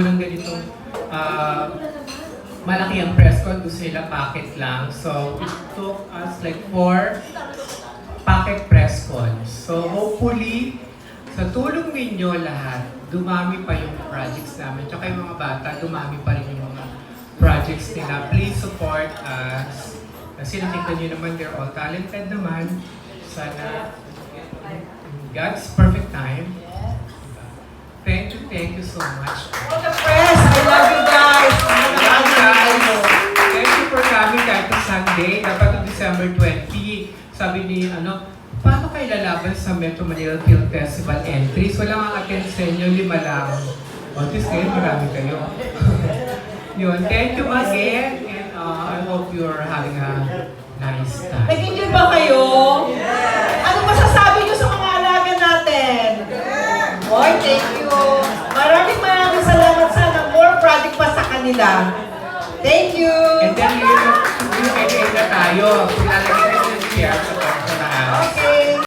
ng ganitong malaki ang press con, gusto nila packet lang. So, it took us like 4 packet press cons. So, hopefully, sa tulong ninyo lahat, dumami pa yung projects namin. Tsaka yung mga bata, dumami pa rin yung mga projects nila. Please support us. Kasi nakita nyo naman, they're all talented naman. Sana, in God's perfect time. Thank you so much. All the press, I love you guys. Thank you for coming kahit sa Sunday. Dapat yung December 20. Sabi ni, paano kayo lalaban sa Metro Manila Film Festival entries? Wala nga attend sa inyo, 5 lang. O, at least ngayon marami kayo. Yun, thank you again. And I hope you're having a nice time. Nag-enjoy ba kayo? Anong masasabi niyo sa mga alaga natin? Boy, thank you. Maraming salamat. Sana more project pa sa kanila. Thank you. And then, yung na tayo. Lalagay natin yung share sa taas. Okay.